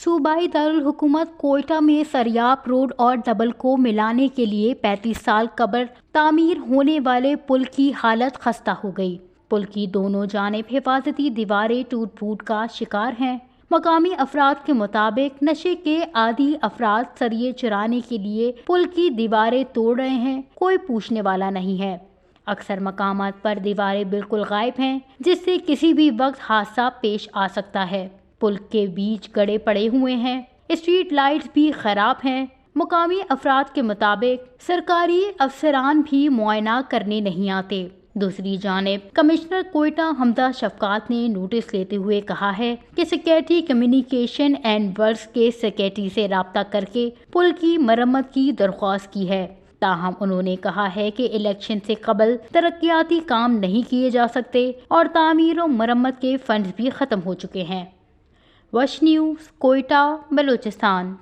सूबाई दारुल-हुकूमत कोयटा में सरियाप रोड और डबल को मिलाने के लिए 35 साल कबल तामीर होने वाले पुल की हालत खस्ता हो गई। पुल की दोनों जानिब हिफाजती दीवारें टूट फूट का शिकार हैं। मकामी अफराद के मुताबिक नशे के आदी अफराद सरिये चुराने के लिए पुल की दीवारें तोड़ रहे हैं, कोई पूछने वाला नहीं है। अक्सर मकामात पर दीवारें बिल्कुल गायब हैं, जिससे किसी भी वक्त हादसा पेश आ सकता है। पुल के बीच गड़े पड़े हुए हैं, स्ट्रीट लाइट्स भी खराब हैं। मुकामी अफराद के मुताबिक सरकारी अफसरान भी मुआयना करने नहीं आते। दूसरी जानिब कमिश्नर कोयटा हमजा शफकात ने नोटिस लेते हुए कहा है कि सेक्रेटरी कम्युनिकेशन एंड वर्क्स के सेक्रेटरी से राब्ता करके पुल की मरम्मत की दरख्वास्त की है। ताहम उन्होंने कहा है कि इलेक्शन से कबल तरक्याती काम नहीं किए जा सकते और तामीर और मरम्मत के फंड्स भी खत्म हो चुके हैं। वश न्यूज़, कोयटा, बलूचिस्तान।